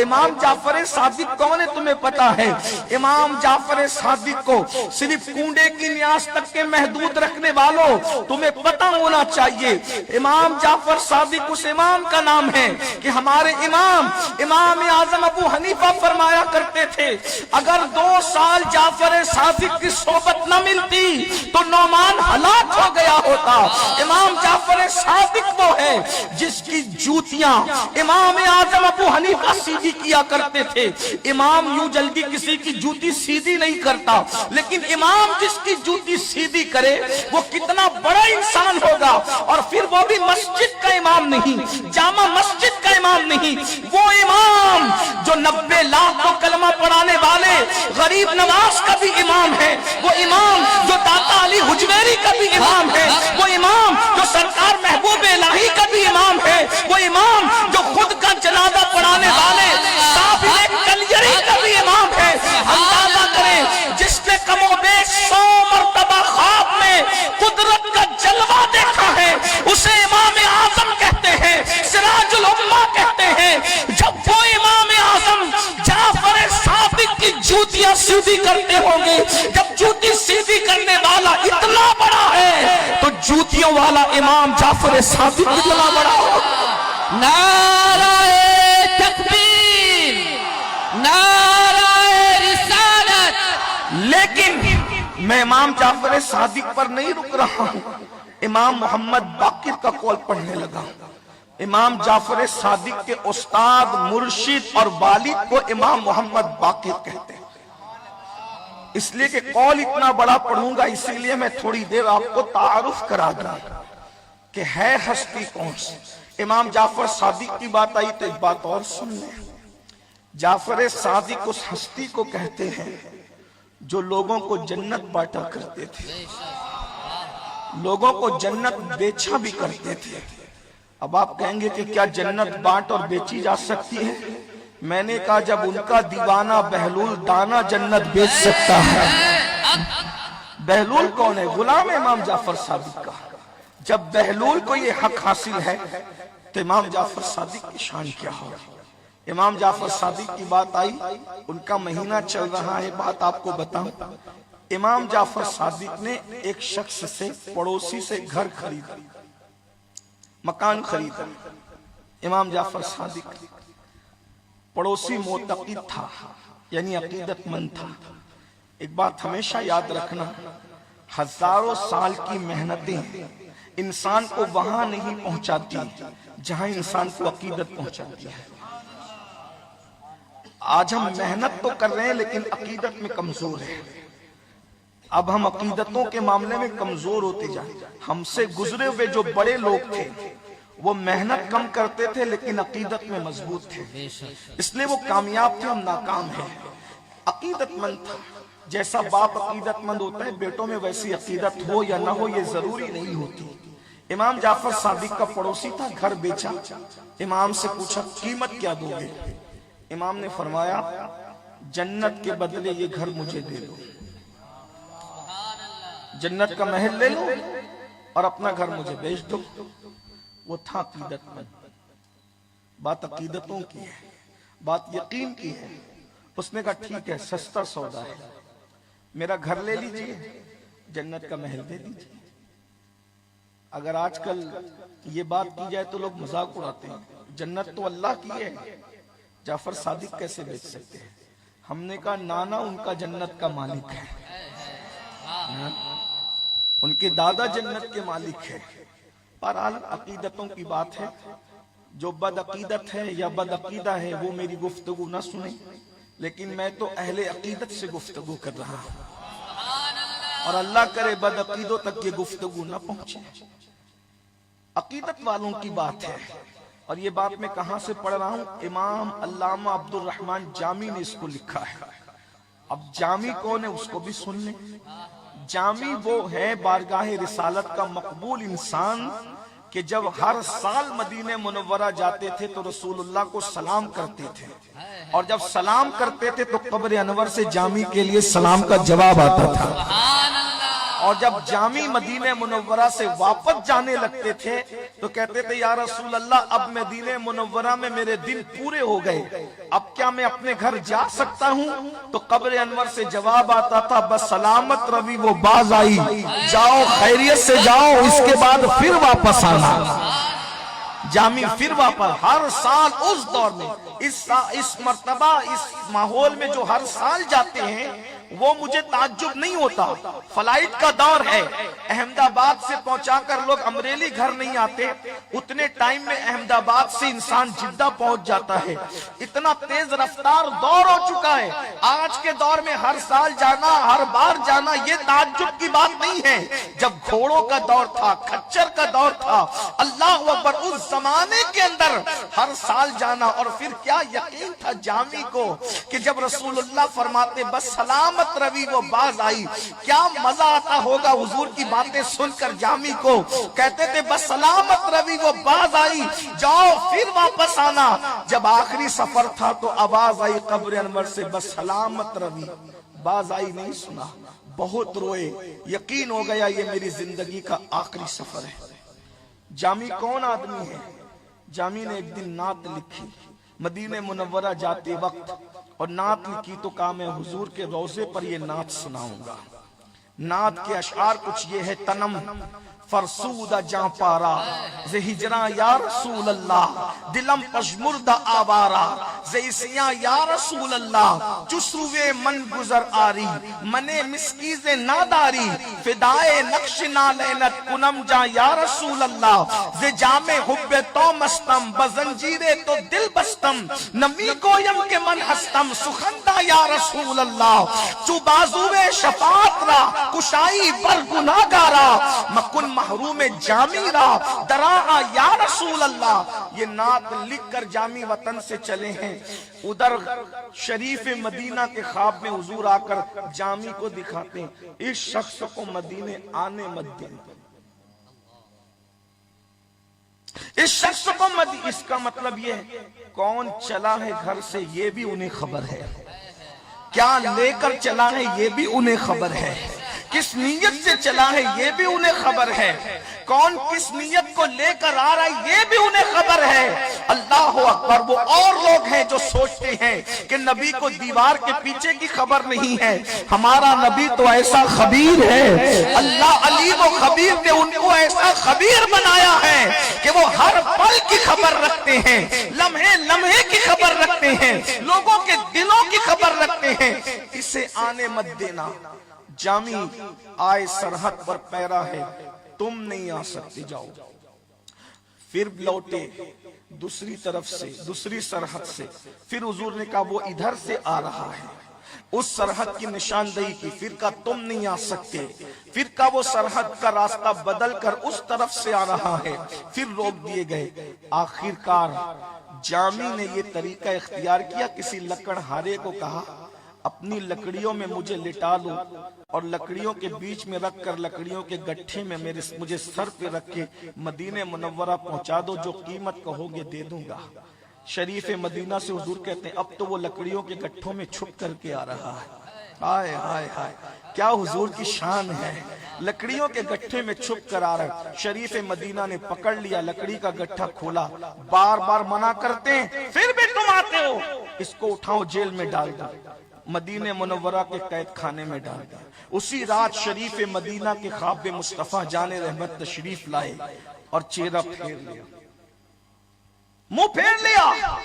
امام جعفر صادق کون ہے تمہیں پتا ہے؟ امام جعفر صادق کو صرف کنڈے کی نیاز تک کے محدود رکھنے والوں تمہیں پتا ہونا چاہیے، امام جعفر صادق اس امام کا نام ہے کہ ہمارے امام اعظم ابو حنیفہ فرمایا کرتے تھے اگر 2 سال جعفر صادق کی صحبت نہ ملتی تو نعمان ہلاک ہو گیا ہوتا۔ امام جعفر صادق وہ ہے جس کی جوتیاں امام اعظم ابو حنیفہ سیدھی کیا کرتے تھے۔ امام یوں جلدی کسی کی جوتی سیدھی نہیں کرتا، لیکن امام جس کی جوتی سیدھی کرے وہ کتنا بڑا انسان ہوگا، اور پھر وہ بھی مسجد کا امام نہیں، جامع مسجد کا امام نہیں، وہ امام جو 90 لاکھ کو کلمہ پڑھانے والے غریب نواز کا بھی امام ہے، وہ امام جو داتا علی حجویری کا بھی امام ہے، وہ امام جو سرکار محبوب الہی کا بھی امام ہے، وہ امام جو خود کا جنازہ پڑھانے والے صابر کلیری کا بھی امام ہے۔ اندازہ کریں جس نے کم و بیش 100 مرتبہ خواب میں قدرت کا جلوہ دیکھا ہے اسے امام اعظم کہتے ہیں، سراج الامہ کہتے ہیں۔ جب وہ امام اعظم جعفر صادق کی جوتیاں سیدھی کرتے ہوں گے، جب جوتی سیدھی کرنے والا اتنا بڑا ہے تو جوتیوں والا امام جعفر صادق اتنا بڑا ہوگا۔ نعرہ تکبیر، نعرہ رسالت۔ لیکن میں امام جعفر صادق پر نہیں رک رہا ہوں، امام محمد باقر کا قول پڑھنے لگا۔ امام جعفر صادق کے استاد، مرشد اور والد کو امام محمد باقر کہتے ہیں۔ اس لیے کہ قول اتنا بڑا پڑھوں گا، اسی لیے میں تھوڑی دیر آپ کو تعارف کرا دوں کہ ہے ہستی کون سی۔ امام جعفر صادق کی بات آئی تو ایک بات اور سن لیں۔ جعفر صادق اس ہستی کو کہتے ہیں جو لوگوں کو جنت بانٹا کرتے تھے، لوگوں کو جنت بیچا بھی کرتے تھے۔ اب آپ کہیں گے کہ کیا جنت بانٹ اور بیچی جا سکتی ہے؟ میں نے کہا جب ان کا دیوانہ بہلول دانا جنت بیچ سکتا ہے۔ بہلول کون ہے؟ غلام امام جعفر صادق کا۔ جب بہلول کو یہ حق حاصل ہے تو امام جعفر صادق کی شان کیا ہوگا؟ امام جعفر صادق کی بات آئی، ان کا مہینہ چل رہا ہے، بات آپ کو بتاؤں۔ امام جعفر صادق نے ایک شخص سے، پڑوسی سے گھر خریدا، مکان خریدا۔ امام جعفر صادق پڑوسی معتقد تھا، یعنی عقیدت مند تھا۔ ایک بات ہمیشہ یاد رکھنا، ہزاروں سال کی محنتیں انسان کو وہاں نہیں پہنچاتی جہاں انسان کو عقیدت پہنچاتی ہے۔ آج ہم محنت تو کر رہے ہیں لیکن عقیدت میں کمزور ہیں۔ اب ہم عقیدتوں کے معاملے میں کمزور ہوتے جائیں۔ ہم سے گزرے ہوئے جو بڑے لوگ تھے وہ محنت کم کرتے تھے لیکن عقیدت میں مضبوط تھے، اس لیے وہ کامیاب تھے، ہم ناکام ہیں۔ عقیدت مند تھا، جیسا باپ عقیدت مند ہوتا ہے بیٹوں میں ویسی عقیدت ہو یا نہ ہو یہ ضروری نہیں ہوتی۔ امام جعفر صادق کا پڑوسی تھا، گھر بیچا۔ امام سے پوچھا قیمت کیا دو گے؟ امام نے فرمایا جنت کے بدلے یہ گھر مجھے دے دو، جنت کا محل لے لو اور اپنا گھر مجھے بیچ دو۔ وہ تھا عقیدت مند۔ بات عقیدتوں کی ہے، بات یقین کی ہے۔ اس نے کہا ٹھیک ہے، سستا سودا ہے، میرا گھر لے لیجئے، جنت کا محل دے دیجئے۔ اگر آج کل یہ بات کی جائے تو لوگ مذاق اڑاتے ہیں، جنت تو اللہ کی ہے، جعفر صادق کیسے بیچ سکتے ہیں؟ ہم نے کہا نانا ان کا جنت کا مالک ہے، ان کے دادا جنت کے مالک ہے۔ بہرحال عقیدتوں کی بات ہے، جو بد عقیدت ہے یا بد عقیدہ ہے وہ میری گفتگو نہ سنیں، لیکن میں تو اہل عقیدت سے گفتگو کر رہا ہوں، اور اللہ کرے بد عقیدوں تک یہ گفتگو نہ پہنچے۔ عقیدت والوں کی بات ہے، اور یہ بات میں کہاں سے پڑھ رہا ہوں؟ امام علامہ عبد الرحمن جامی نے اس کو لکھا ہے۔ اب جامی کون ہے اس کو بھی سن لیں۔ جامی وہ ہے بارگاہ رسالت کا مقبول انسان کہ جب ہر سال مدینہ منورہ جاتے تھے تو رسول اللہ کو سلام کرتے تھے، اور جب سلام کرتے تھے تو قبر انور سے جامی کے لیے سلام کا جواب آتا تھا، اور جب جامی مدینہ منورہ سے واپس جانے لگتے تھے تو کہتے تھے یا رسول اللہ اب مدینہ منورہ میں میرے دن پورے ہو گئے، اب کیا میں اپنے گھر جا سکتا ہوں؟ تو قبر انور سے جواب آتا تھا بس سلامت روی وہ باز آئی، جاؤ خیریت سے جاؤ، اس کے بعد پھر واپس آنا۔ جامی پھر واپس ہر سال اس دور میں اس مرتبہ اس ماحول میں جو ہر سال جاتے ہیں وہ مجھے تعجب نہیں ہوتا۔ فلائٹ کا دور ہے، احمد آباد سے پہنچا کر لوگ امریلی گھر نہیں آتے، اتنے ٹائم میں احمد آباد سے انسان جدہ پہنچ جاتا ہے۔ اتنا تیز رفتار دور ہو چکا ہے، آج کے دور میں ہر سال جانا، ہر بار جانا یہ تعجب کی بات نہیں ہے۔ جب گھوڑوں کا دور تھا، کھچر کا دور تھا، اللہ اکبر، اس زمانے کے اندر ہر سال جانا، اور پھر کیا یقین تھا جامی کو کہ جب رسول اللہ فرماتے بس سلامت روی وہ باز آئی، کیا مزہ آتا ہوگا حضور کی باتیں سن کر جامی کو۔ کہتے تھے بس سلامت روی وہ باز آئی، جاؤ پھر واپس آنا۔ جب آخری سفر تھا تو آواز آئی قبر انور سے بس سلامت روی باز آئی، نہیں سنا، بہت روئے، یقین ہو گیا یہ میری زندگی کا آخری سفر ہے۔ جامی کون آدمی ہے؟ جامی نے ایک دن نعت لکھی مدینہ منورہ جاتے وقت، اور نعت لکھی تو کہا میں حضور کے روضے پر یہ نعت سناؤں گا۔ نعت کے اشعار کچھ یہ ہے تنم فرسودہ جاں پارا زِ ہجراں یا رسول اللہ، دلم پشمردہ آوارا زِ اسیاں یا رسول اللہ، چسروے من گزر آری منے مسکیز ناداری، فدائے نقش نالینت کنم جاں یا رسول اللہ، زِ جام حب تو مستم بزنجیرے تو دل بستم، نمی کویم کے من ہستم سخندہ یا رسول اللہ، چو بازوے شفاعت را کشائی بر گناہگارا، مکن محروم جامی را دراعا یا رسول اللہ۔ یہ نعت لکھ کر جامی وطن سے چلے ہیں، ادھر شریف مدینہ کے خواب میں حضور آ کر جامی کو دکھاتے ہیں اس شخص کو مدینے آنے مت دیں، اس شخص کو مدینے، اس کا مطلب یہ ہے کون چلا ہے گھر سے یہ بھی انہیں خبر ہے، کیا لے کر چلا ہے یہ بھی انہیں خبر ہے، کس نیت سے چلا ہے یہ بھی انہیں خبر ہے، کون کس نیت کو لے کر آ رہا ہے یہ بھی انہیں خبر ہے۔ اللہ اکبر، وہ اور لوگ ہیں جو سوچتے ہیں کہ نبی کو دیوار کے پیچھے کی خبر نہیں ہے، ہمارا نبی تو ایسا خبیر ہے، اللہ علیم و خبیر نے ان کو ایسا خبیر بنایا ہے کہ وہ ہر پل کی خبر رکھتے ہیں، لمحے لمحے کی خبر رکھتے ہیں، لوگوں کے دلوں کی خبر رکھتے ہیں۔ اسے آنے مت دینا۔ جامی آئے سرحد پر پیرا ہے، تم نہیں آ سکتے، جاؤ۔ پھر لوٹے دوسری طرف سے، دوسری سرحد سے، پھر حضور نے کہا وہ ادھر سے آ رہا ہے، اس سرحد کی نشاندہی کی، پھر کہا تم نہیں آ سکتے، پھر کہا وہ سرحد کا راستہ بدل کر اس طرف سے آ رہا ہے، پھر روک دیے گئے۔ آخر کار جامی نے یہ طریقہ اختیار کیا، کسی لکڑہارے کو کہا اپنی لکڑیوں میں مجھے لٹا لو اور لکڑیوں کے بیچ میں رکھ کر لکڑیوں کے گٹھے میں مجھے سر پہ رکھ کے مدینہ منورہ پہنچا دو، جو قیمت کہو گے دے دوں گا۔ شریف مدینہ سے حضور کہتے ہیں اب تو وہ لکڑیوں کے گٹھوں میں چھپ کر کے آ رہا ہے۔ ہائے ہائے ہائے، کیا حضور کی شان ہے، لکڑیوں کے گٹھے میں چھپ کر آ رہا ہے۔ شریف مدینہ نے پکڑ لیا، لکڑی کا گٹھا کھولا، بار بار منع کرتے ہیں پھر بھی تم آتے ہو، اس کو اٹھاؤ جیل میں ڈال دو۔ مدینہ منورہ کے قید خانے میں ڈال دیا۔ اسی رات شریف مدینہ کے خواب مصطفیٰ جان رحمت تشریف لائے اور چہرہ پھیر لیا، منہ پھیر لیا۔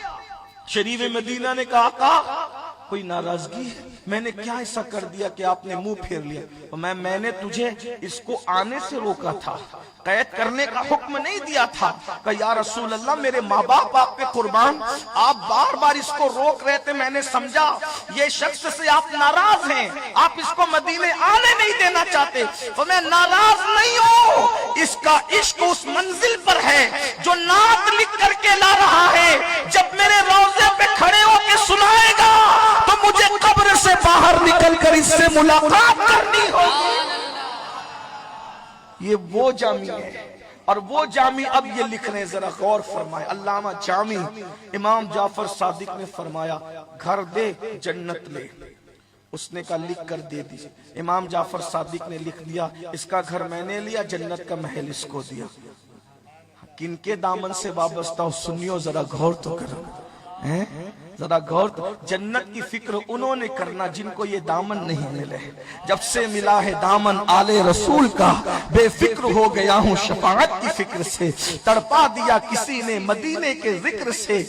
شریف مدینہ نے کہا آقا کوئی ناراضگی ہے؟ میں نے کیا ایسا کر دیا کہ آپ نے منہ پھیر لیا؟ میں نے تجھے اس کو آنے سے روکا تھا، قید کرنے کا حکم نہیں دیا تھا۔ کہ یا رسول اللہ میرے ماں باپ آپ پہ قربان، آپ بار بار اس کو روک رہے تھے، میں نے سمجھا یہ شخص سے آپ ناراض ہیں، آپ اس کو مدینے آنے نہیں دینا چاہتے۔ تو میں ناراض نہیں ہوں، اس کا عشق اس منزل پر ہے جو نعت لکھ کر کے لا رہا ہے، جب میرے روضے پہ کھڑے ہو کے سنائے گا تو مجھے قبر سے باہر نکل کر اس سے ملاقات کرنی ہوگی۔ یہ وہ جامی ہے، اور وہ جامی اب یہ لکھ رہے ہیں، ذرا غور فرمائے۔ علامہ جامی امام جعفر صادق نے فرمایا گھر دے جنت لے، اس نے کہا لکھ کر دے دی. امام جعفر صادق نے لکھ دیا, اس کا گھر میں نے لیا, جنت کا محل اس کو دیا. کن کے دامن سے وابستہ ہو سنیو, ذرا غور تو کرو, ذرا غور. جنت کی فکر انہوں نے کرنا جن کو یہ دامن نہیں ملے. جب سے ملا ہے دامن آل رسول کا, بے فکر ہو گیا ہوں شفاعت کی فکر سے. تڑپا دیا کسی نے مدینے کے ذکر سے,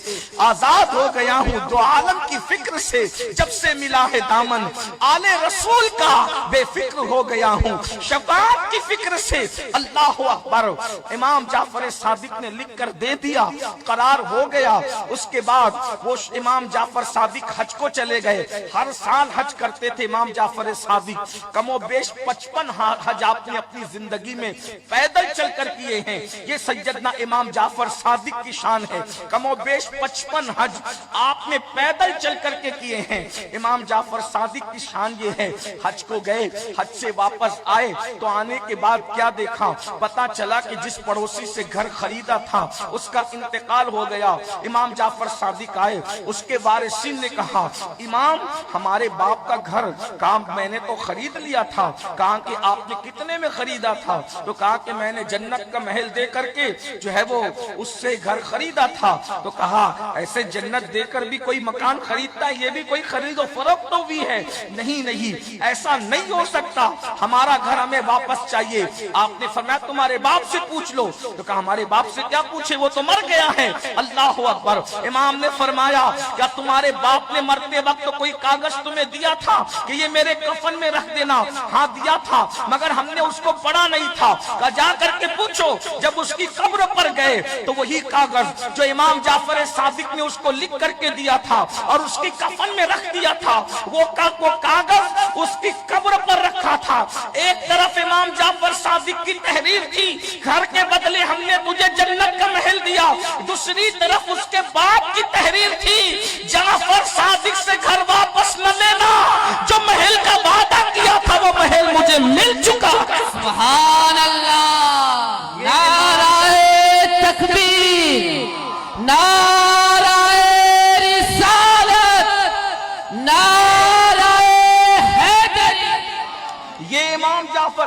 آزاد ہو گیا ہوں دو عالم کی فکر سے. جب سے ملا ہے دامن آل رسول کا, بے فکر ہو گیا ہوں شفاعت کی فکر سے. اللہ اکبر. امام جعفر صادق نے لکھ کر دے دیا, قرار ہو گیا. اس کے بعد وہ امام جعفر صادق حج کو چلے گئے. ہر سال حج کرتے تھے امام جعفر صادق. کم و بیش 55 حج آپ نے اپنی زندگی میں پیدل چل کر کیے ہیں. یہ سیدنا امام جعفر صادق کی شان ہے. کم و بیش 55 حج آپ نے پیدل چل کر کے کیے ہیں. امام جعفر صادق کی شان یہ ہے. حج کو گئے, حج سے واپس آئے تو آنے کے بعد کیا دیکھا, پتا چلا کہ جس پڑوسی سے گھر خریدا تھا اس کا انتقال ہو گیا. امام جعفر صادق آئے, اس کے وارثین نے کہا امام ہمارے باپ کا گھر. کہا میں نے تو خرید لیا تھا. کہا کہ آپ نے کتنے میں خریدا تھا؟ تو کہا کہ میں نے جنت کا محل دے کر کے جو ہے وہ اس سے گھر خریدا تھا. تو کہا ایسے جنت دے کر بھی کوئی مکان خریدتا ہے, یہ بھی کوئی خرید و فروخت تو بھی ہے. نہیں نہیں ایسا نہیں ہو سکتا, ہمارا گھر ہمیں واپس چاہیے. آپ نے فرمایا تمہارے باپ سے پوچھ لو. تو کہا ہمارے باپ سے کیا پوچھے, وہ تو مر گیا ہے. اللہ اکبر. امام نے فرمایا کیا تمہارے باپ نے مرتے وقت کوئی کاغذ تمہیں دیا تھا کہ یہ میرے کفن میں رکھ دینا؟ ہاں دیا تھا, مگر ہم نے اس کو پڑھا نہیں تھا. کہا جا کر کے پوچھو. جب اس کی قبر پر گئے تو وہی کاغذ جو امام جعفر صادق نے اس کو لکھ کر کے دیا تھا اور اس کی کفن میں رکھ دیا تھا, وہ کاغذ اس کی قبر پر رکھا تھا. ایک طرف امام جعفر صادق کی تحریر تھی, گھر کے بدلے ہم نے تجھے جنت کا محل دیا. دوسری طرف اس کے باپ کی تحریر تھی, جعفر صادق سے گھر واپس نہ لینا, جو محل کا وعدہ کیا تھا وہ محل مجھے مل چکا. سبحان اللہ. نعرہ تکبیر, نعرہ رسالت, نعرہ حیدری. یہ امام جعفر